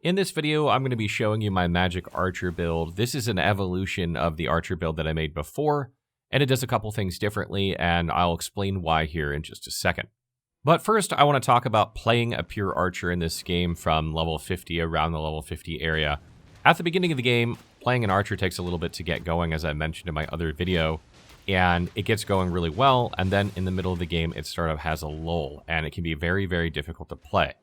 In this video, I'm going to be showing you my magic archer build. This is an evolution of the archer build that I made before, and it does a couple things differently, and I'll explain why here in just a second. But first, I want to talk about playing a pure archer in this game from level 50 around the level 50 area. At the beginning of the game, playing an archer takes a little bit to get going, as I mentioned in my other video, and it gets going really well, and then in the middle of the game, it sort of has a lull, and it can be very, very difficult to play.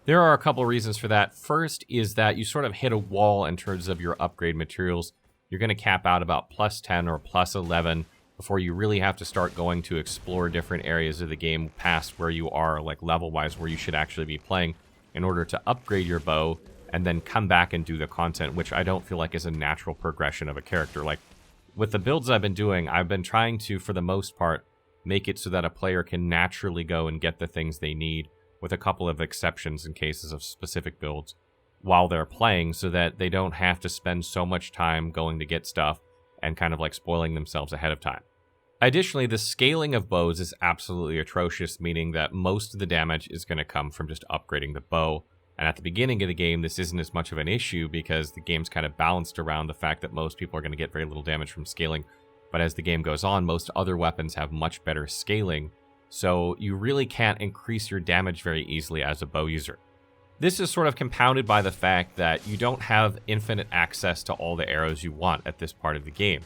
There are a couple of reasons for that. First is that you sort of hit a wall in terms of your upgrade materials. You're going to cap out about plus 10 or plus 11 before you really have to start going to explore different areas of the game past where you are, like level-wise, where you should actually be playing in order to upgrade your bow and then come back and do the content, which I don't feel like is a natural progression of a character. Like, with the builds I've been doing, I've been trying to, for the most part, make it so that a player can naturally go and get the things they need, with a couple of exceptions in cases of specific builds, while they're playing, so that they don't have to spend so much time going to get stuff and kind of like spoiling themselves ahead of time. Additionally, the scaling of bows is absolutely atrocious, meaning that most of the damage is going to come from just upgrading the bow. And at the beginning of the game, this isn't as much of an issue because the game's kind of balanced around the fact that most people are going to get very little damage from scaling. But as the game goes on, most other weapons have much better scaling, so you really can't increase your damage very easily as a bow user. This is sort of compounded by the fact that you don't have infinite access to all the arrows you want at this part of the game.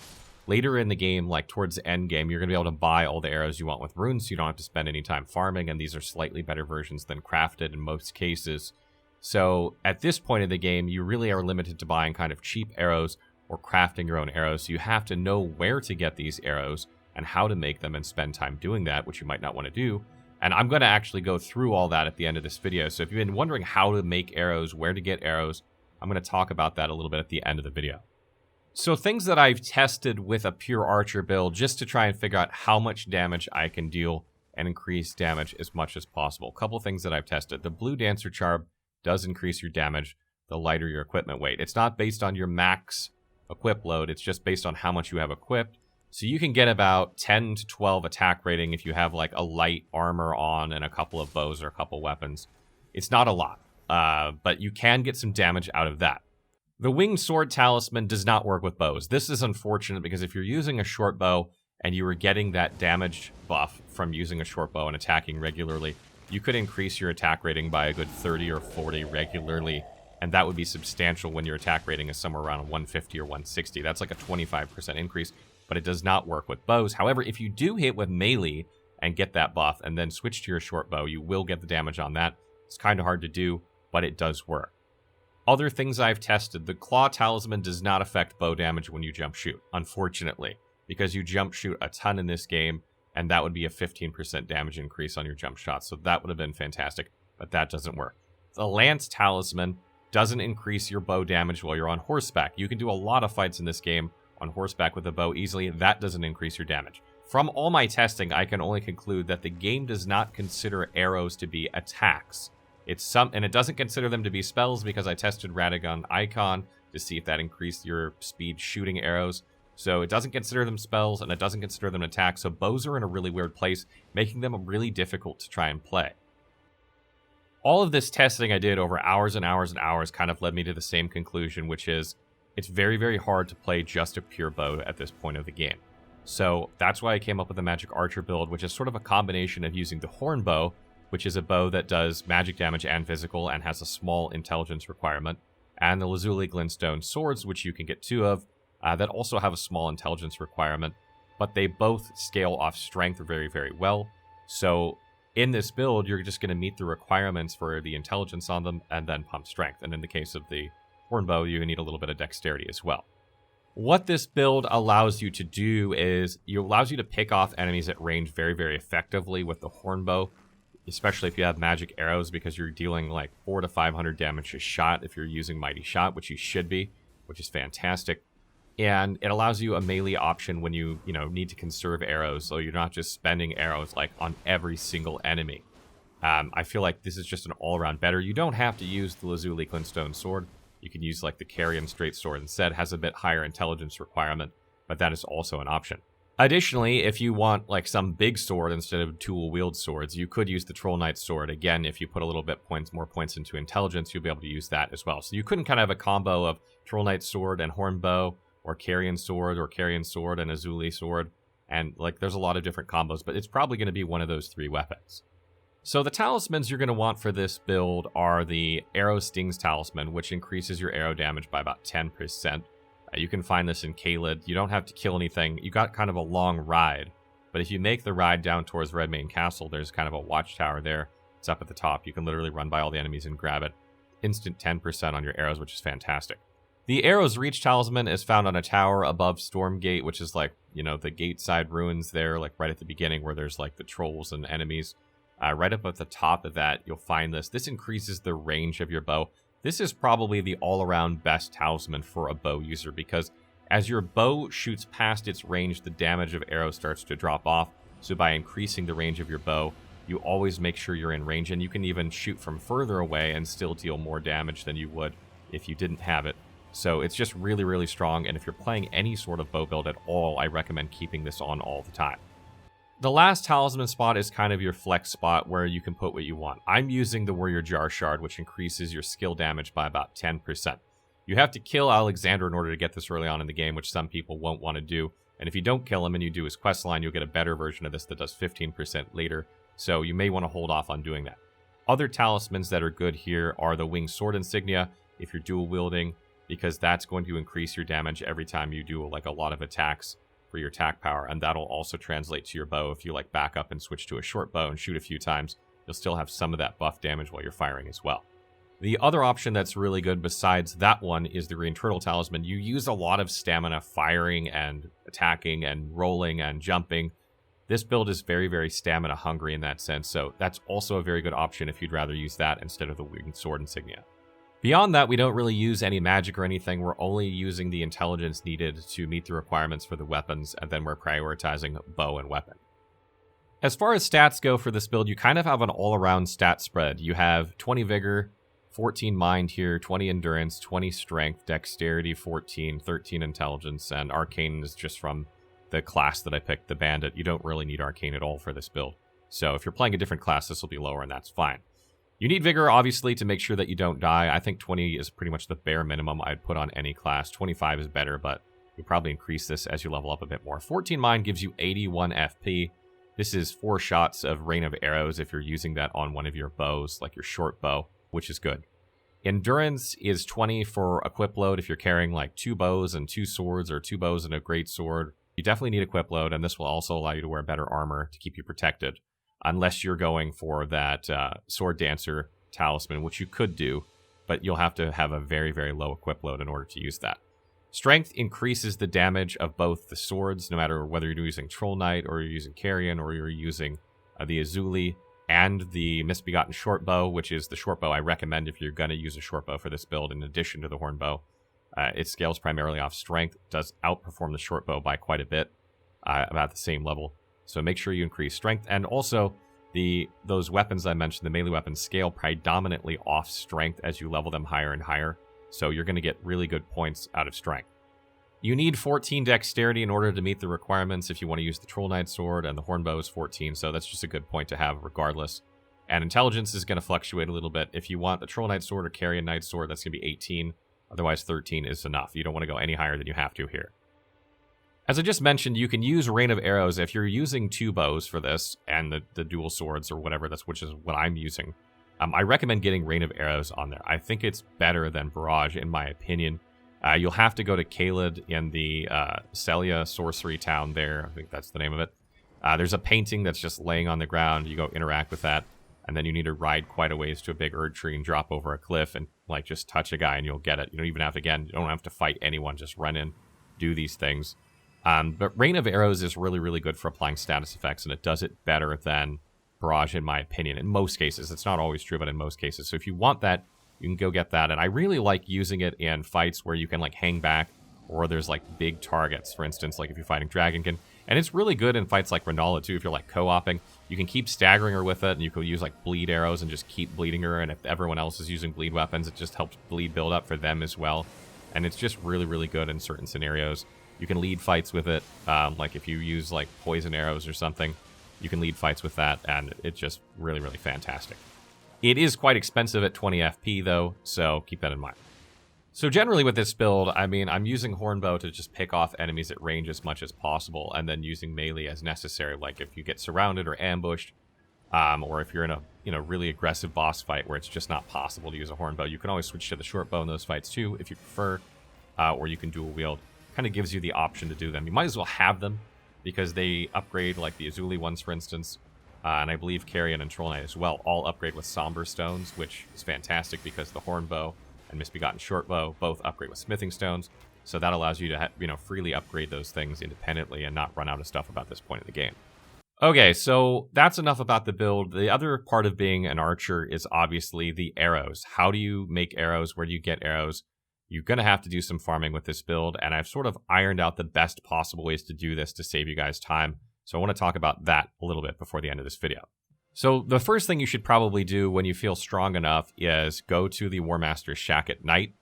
Later in the game, like towards the end game, you're going to be able to buy all the arrows you want with runes, so you don't have to spend any time farming, and these are slightly better versions than crafted in most cases. So at this point of the game, you really are limited to buying kind of cheap arrows or crafting your own arrows, so you have to know where to get these arrows and how to make them and spend time doing that, which you might not want to do. And I'm going to actually go through all that at the end of this video. So if you've been wondering how to make arrows, where to get arrows, I'm going to talk about that a little bit at the end of the video. So things that I've tested with a pure archer build just to try and figure out how much damage I can deal and increase damage as much as possible. A couple things that I've tested. The blue dancer charm does increase your damage the lighter your equipment weight. It's not based on your max equip load. It's just based on how much you have equipped. So you can get about 10 to 12 attack rating if you have like a light armor on and a couple of bows or a couple weapons. It's not a lot, but you can get some damage out of that. The winged sword talisman does not work with bows. This is unfortunate because if you're using a short bow and you were getting that damage buff from using a short bow and attacking regularly, you could increase your attack rating by a good 30 or 40 regularly, and that would be substantial when your attack rating is somewhere around 150 or 160. That's like a 25% increase. But it does not work with bows. However, if you do hit with melee and get that buff and then switch to your short bow, you will get the damage on that. It's kind of hard to do, but it does work. Other things I've tested, the claw talisman does not affect bow damage when you jump shoot, unfortunately, because you jump shoot a ton in this game, and that would be a 15% damage increase on your jump shot, so that would have been fantastic, but that doesn't work. The lance talisman doesn't increase your bow damage while you're on horseback. You can do a lot of fights in this game on horseback with a bow easily. That doesn't increase your damage. From all my testing, I can only conclude that the game does not consider arrows to be attacks. And it doesn't consider them to be spells because I tested Radagon Icon to see if that increased your speed shooting arrows. So it doesn't consider them spells and it doesn't consider them attacks. So bows are in a really weird place, making them really difficult to try and play. All of this testing I did over hours and hours and hours kind of led me to the same conclusion, which is it's very, very hard to play just a pure bow at this point of the game. So that's why I came up with the magic archer build, which is sort of a combination of using the horn bow, which is a bow that does magic damage and physical and has a small intelligence requirement, and the lazuli glintstone swords, which you can get two of, that also have a small intelligence requirement, but they both scale off strength very, very well. So in this build, you're just going to meet the requirements for the intelligence on them and then pump strength. And in the case of the horn bow, you need a little bit of dexterity as well. What this build allows you to do is it allows you to pick off enemies at range very, very effectively with the horn bow, especially if you have magic arrows, because you're dealing like 400 to 500 damage a shot if you're using mighty shot, which you should be, which is fantastic. And it allows you a melee option when you need to conserve arrows, so you're not just spending arrows like on every single enemy. I feel like this is just an all-around better. You don't have to use the lazuli glintstone sword. You can use like the carrion straight sword instead. It has a bit higher intelligence requirement, but that is also an option. Additionally, if you want like some big sword instead of dual wield swords, you could use the Troll Knight sword. Again, if you put a little bit more points into intelligence, you'll be able to use that as well. So you couldn't kind of have a combo of Troll Knight sword and horn bow, or Carrion sword and Azuli sword. And like there's a lot of different combos, but it's probably going to be one of those 3 weapons. So the talismans you're going to want for this build are the Arrow Stings Talisman, which increases your arrow damage by about 10%. You can find this in Caelid. You don't have to kill anything. You got kind of a long ride, but if you make the ride down towards Redmane Castle, there's kind of a watchtower there. It's up at the top. You can literally run by all the enemies and grab it. Instant 10% on your arrows, which is fantastic. The Arrow's Reach Talisman is found on a tower above Stormgate, which is like, you know, the gate side ruins there, like right at the beginning where there's like the trolls and enemies. Right up at the top of that, you'll find this. This increases the range of your bow. This is probably the all-around best talisman for a bow user because as your bow shoots past its range, the damage of arrows starts to drop off. So by increasing the range of your bow, you always make sure you're in range, and you can even shoot from further away and still deal more damage than you would if you didn't have it. So it's just really, really strong, and if you're playing any sort of bow build at all, I recommend keeping this on all the time. The last talisman spot is kind of your flex spot where you can put what you want. I'm using the Warrior Jar Shard, which increases your skill damage by about 10%. You have to kill Alexander in order to get this early on in the game, which some people won't want to do. And if you don't kill him and you do his quest line, you'll get a better version of this that does 15% later. So you may want to hold off on doing that. Other talismans that are good here are the Winged Sword Insignia, if you're dual wielding, because that's going to increase your damage every time you do like a lot of attacks for your attack power, and that'll also translate to your bow. If you like back up and switch to a short bow and shoot a few times, you'll still have some of that buff damage while you're firing as well. The other option that's really good besides that one is the Green Turtle Talisman. You use a lot of stamina firing and attacking and rolling and jumping. This build is very, very stamina hungry in that sense, so that's also a very good option if you'd rather use that instead of the Winged Sword Insignia. Beyond that, we don't really use any magic or anything. We're only using the intelligence needed to meet the requirements for the weapons, and then we're prioritizing bow and weapon. As far as stats go for this build, you kind of have an all-around stat spread. You have 20 Vigor, 14 Mind here, 20 Endurance, 20 Strength, Dexterity 14, 13 Intelligence, and Arcane is just from the class that I picked, the Bandit. You don't really need Arcane at all for this build. So if you're playing a different class, this will be lower, and that's fine. You need Vigor, obviously, to make sure that you don't die. I think 20 is pretty much the bare minimum I'd put on any class. 25 is better, but you'll probably increase this as you level up a bit more. 14 Mind gives you 81 FP. This is 4 shots of Rain of Arrows if you're using that on one of your bows, like your short bow, which is good. Endurance is 20 for equip load if you're carrying like 2 bows and 2 swords, or 2 bows and a great sword. You definitely need equip load, and this will also allow you to wear better armor to keep you protected. Unless you're going for that Sword Dancer talisman, which you could do, but you'll have to have a very, very low equip load in order to use that. Strength increases the damage of both the swords, no matter whether you're using Troll Knight, or you're using Carrion, or you're using the Azuli, and the Misbegotten Short Bow, which is the short bow I recommend if you're going to use a short bow for this build in addition to the horn bow. It scales primarily off strength, does outperform the short bow by quite a bit, about the same level. So make sure you increase strength. And also, those weapons I mentioned, the melee weapons, scale predominantly off strength as you level them higher and higher. So you're going to get really good points out of strength. You need 14 dexterity in order to meet the requirements if you want to use the Troll Knight sword, and the horn bow is 14, so that's just a good point to have regardless. And intelligence is going to fluctuate a little bit. If you want the Troll Knight sword or Carrion Knight sword, that's going to be 18. Otherwise, 13 is enough. You don't want to go any higher than you have to here. As I just mentioned, you can use Rain of Arrows if you're using 2 bows for this, and the dual swords or whatever, which is what I'm using. I recommend getting Rain of Arrows on there. I think it's better than Barrage, in my opinion. You'll have to go to Caelid in the Celia Sorcery Town there. I think that's the name of it. There's a painting that's just laying on the ground. You go interact with that, and then you need to ride quite a ways to a big Erd tree and drop over a cliff and like just touch a guy and you'll get it. You don't even have to, again, you don't have to fight anyone. Just run in, do these things. But Rain of Arrows is really, really good for applying status effects, and it does it better than Barrage, in my opinion. In most cases. It's not always true, but in most cases. So if you want that, you can go get that. And I really like using it in fights where you can like hang back, or there's like big targets, for instance, like if you're fighting Dragonkin. And it's really good in fights like Renala too, if you're like co-oping. You can keep staggering her with it, and you can use like bleed arrows and just keep bleeding her. And if everyone else is using bleed weapons, it just helps bleed build up for them as well. And it's just really, really good in certain scenarios. You can lead fights with it. Like if you use like poison arrows or something, you can lead fights with that, and it's just really, really fantastic. It is quite expensive at 20 FP though, so keep that in mind. So generally with this build, I mean, I'm using Hornbow to just pick off enemies at range as much as possible, and then using melee as necessary. Like if you get surrounded or ambushed, or if you're in a really aggressive boss fight where it's just not possible to use a Hornbow, you can always switch to the short bow in those fights too, if you prefer, or you can dual wield. Kind of gives you the option to do them. You might as well have them, because they upgrade, like the Azuli ones, for instance, and I believe Carrion and Troll Knight as well, all upgrade with Somber Stones, which is fantastic because the Hornbow and Misbegotten Shortbow both upgrade with Smithing Stones, so that allows you to freely upgrade those things independently and not run out of stuff about this point in the game. Okay, so that's enough about the build. The other part of being an archer is obviously the arrows. How do you make arrows? Where do you get arrows? You're going to have to do some farming with this build, and I've sort of ironed out the best possible ways to do this to save you guys time. So I want to talk about that a little bit before the end of this video. So the first thing you should probably do when you feel strong enough is go to the War Master's Shack at night.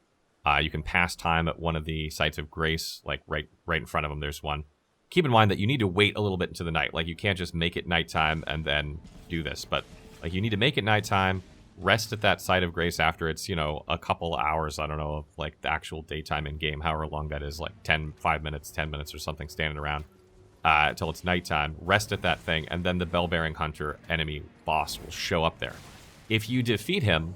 You can pass time at one of the sites of grace, like right in front of them, there's one. Keep in mind that you need to wait a little bit into the night. Like you can't just make it nighttime and then do this, but like you need to make it nighttime, rest at that site of grace after it's, a couple hours, I don't know, of like the actual daytime in game, however long that is, like 5 minutes, 10 minutes or something, standing around until it's nighttime. Rest at that thing, and then the Bell-Bearing Hunter enemy boss will show up there. If you defeat him,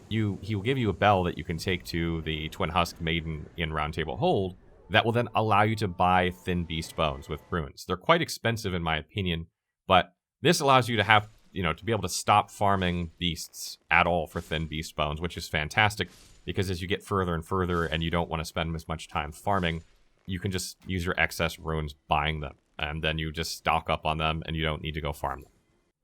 he will give you a bell that you can take to the Twin Husk Maiden in Round Table Hold that will then allow you to buy Thin Beast Bones with runes. They're quite expensive in my opinion, but this allows you to have to be able to stop farming beasts at all for Thin Beast Bones, which is fantastic, because as you get further and further and you don't want to spend as much time farming, you can just use your excess runes buying them, and then you just stock up on them and you don't need to go farm them.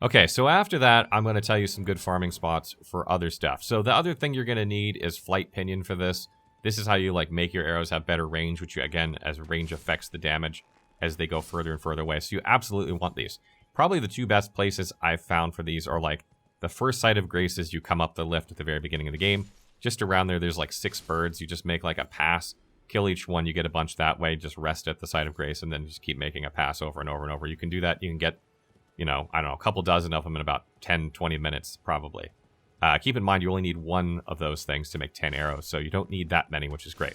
Okay, so after that, I'm going to tell you some good farming spots for other stuff. So the other thing you're going to need is Flight Pinion for this. This is how you make your arrows have better range, which again, as range affects the damage as they go further and further away. So you absolutely want these. Probably the two best places I've found for these are like the first site of grace as you come up the lift at the very beginning of the game. Just around there's like 6 birds. You just make like a pass, kill each one, you get a bunch that way, just rest at the site of grace, and then just keep making a pass over and over and over. You can do that. You can get, I don't know, a couple dozen of them in about 10, 20 minutes probably. Keep in mind you only need one of those things to make 10 arrows, so you don't need that many, which is great.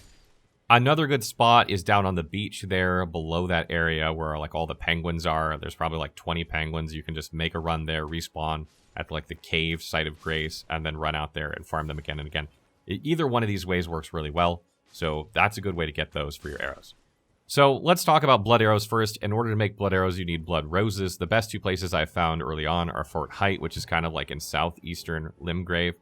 Another good spot is down on the beach there, below that area where like all the penguins are. There's probably like 20 penguins. You can just make a run there, respawn at like the cave site of grace, and then run out there and farm them again and again. Either one of these ways works really well, so that's a good way to get those for your arrows. So let's talk about blood arrows first. In order to make blood arrows, you need blood roses. The best two places I've found early on are Fort Height, which is kind of like in southeastern Limgrave.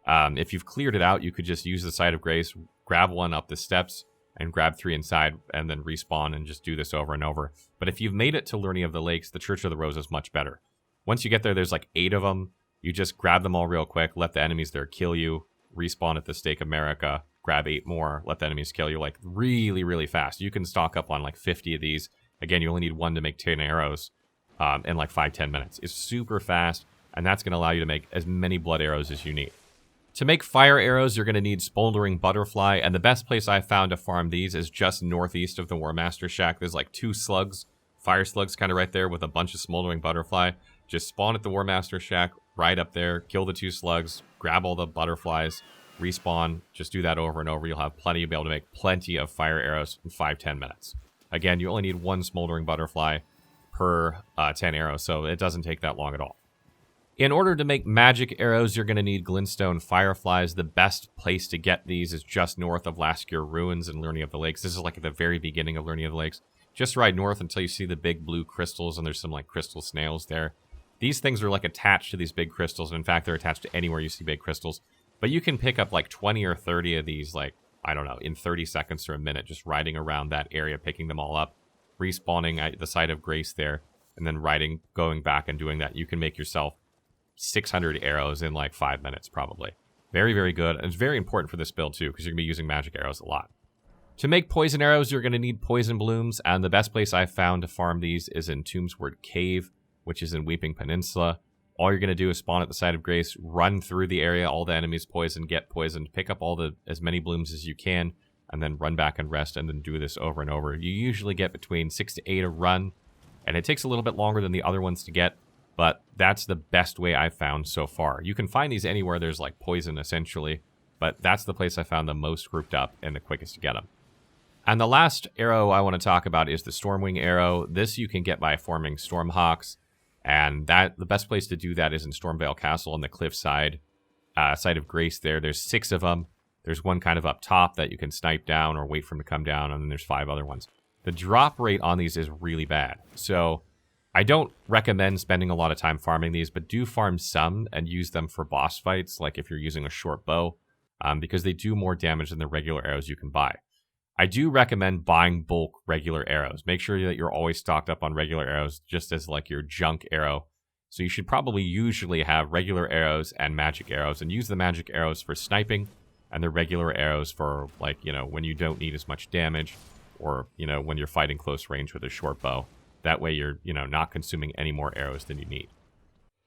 If you've cleared it out, you could just use the site of grace, grab one up the steps, and grab 3 inside, and then respawn and just do this over and over. But if you've made it to Learning of the Lakes, the Church of the Rose is much better. Once you get there, there's like 8 of them. You just grab them all real quick, let the enemies there kill you, respawn at the Stake America, grab 8 more, let the enemies kill you, like really, really fast. You can stock up on like 50 of these. Again, you only need 1 to make 10 arrows in like 5-10 minutes. It's super fast, and that's going to allow you to make as many blood arrows as you need. To make fire arrows, you're going to need Smoldering Butterfly, and the best place I've found to farm these is just northeast of the War Master Shack. There's like 2 slugs, fire slugs kind of right there with a bunch of Smoldering Butterfly. Just spawn at the War Master Shack, right up there, kill the 2 slugs, grab all the butterflies, respawn, just do that over and over. You'll have plenty, you'll be able to make plenty of fire arrows in 5-10 minutes. Again, you only need 1 Smoldering Butterfly per 10 arrows, so it doesn't take that long at all. In order to make magic arrows, you're going to need Glintstone Fireflies. The best place to get these is just north of Laskir Ruins and Learning of the Lakes. This is like at the very beginning of Learning of the Lakes. Just ride north until you see the big blue crystals, and there's some like crystal snails there. These things are like attached to these big crystals, and in fact, they're attached to anywhere you see big crystals. But you can pick up like 20 or 30 of these, like, I don't know, in 30 seconds or a minute, just riding around that area, picking them all up, respawning at the site of grace there, and then riding, going back and doing that. You can make yourself 600 arrows in like 5 minutes, probably. Very, very good. And it's very important for this build, too, because you're going to be using magic arrows a lot. To make poison arrows, you're going to need poison blooms, and the best place I've found to farm these is in Tombsword Cave, which is in Weeping Peninsula. All you're going to do is spawn at the site of grace, run through the area, all the enemies poisoned, get poisoned, pick up as many blooms as you can, and then run back and rest, and then do this over and over. You usually get between 6 to 8 a run, and it takes a little bit longer than the other ones to get, but that's the best way I've found so far. You can find these anywhere there's like poison, essentially, but that's the place I found the most grouped up and the quickest to get them. And the last arrow I want to talk about is the Stormwing arrow. This you can get by forming Stormhawks, and the best place to do that is in Stormvale Castle on the cliffside, side of Grace there. There's 6 of them. There's one kind of up top that you can snipe down or wait for them to come down, and then there's 5 other ones. The drop rate on these is really bad, so I don't recommend spending a lot of time farming these, but do farm some and use them for boss fights, like if you're using a short bow, because they do more damage than the regular arrows you can buy. I do recommend buying bulk regular arrows. Make sure that you're always stocked up on regular arrows, just as like your junk arrow. So you should probably usually have regular arrows and magic arrows, and use the magic arrows for sniping, and the regular arrows for, like, you know, when you don't need as much damage, or, you know, when you're fighting close range with a short bow. That way you're, you know, not consuming any more arrows than you need.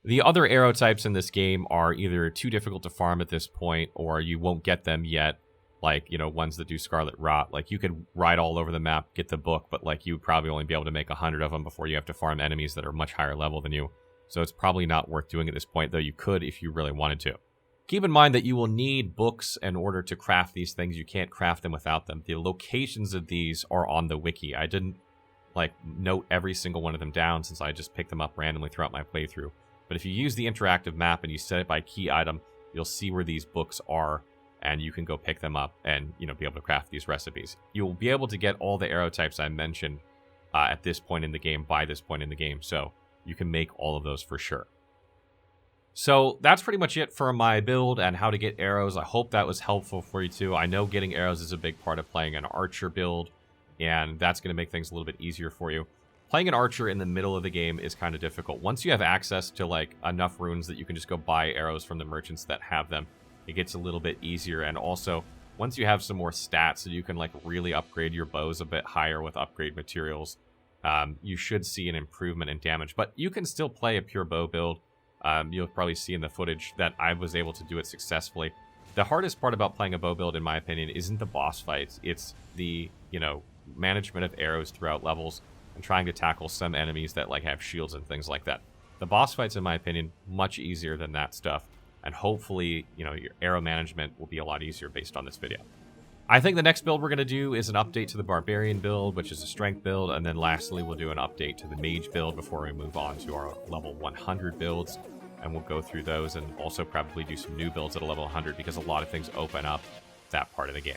The other arrow types in this game are either too difficult to farm at this point, or you won't get them yet. Like, you know, ones that do Scarlet Rot. Like, you could ride all over the map, get the book, but, like, you'd probably only be able to make 100 of them before you have to farm enemies that are much higher level than you. So it's probably not worth doing at this point, though you could if you really wanted to. Keep in mind that you will need books in order to craft these things. You can't craft them without them. The locations of these are on the wiki. I didn't, like, note every single one of them down since I just picked them up randomly throughout my playthrough. But if you use the interactive map and you set it by key item, you'll see where these books are, and you can go pick them up and, you know, be able to craft these recipes. You'll be able to get all the arrow types I mentioned at this point in the game, by this point in the game, so you can make all of those for sure. So that's pretty much it for my build and how to get arrows. I hope that was helpful for you too. I know getting arrows is a big part of playing an archer build, and that's going to make things a little bit easier for you. Playing an archer in the middle of the game is kind of difficult. Once you have access to, like, enough runes that you can just go buy arrows from the merchants that have them, it gets a little bit easier. And also, once you have some more stats so you can, like, really upgrade your bows a bit higher with upgrade materials, you should see an improvement in damage. But you can still play a pure bow build. You'll probably see in the footage that I was able to do it successfully. The hardest part about playing a bow build, in my opinion, isn't the boss fights. It's the, you know, management of arrows throughout levels and trying to tackle some enemies that, like, have shields and things like that. The boss fights, in my opinion, much easier than that stuff. And hopefully, you know, your arrow management will be a lot easier based on this video. I think the next build we're going to do is an update to the Barbarian build, which is a strength build. And then lastly, we'll do an update to the Mage build before we move on to our level 100 builds. And we'll go through those and also probably do some new builds at a level 100 because a lot of things open up that part of the game.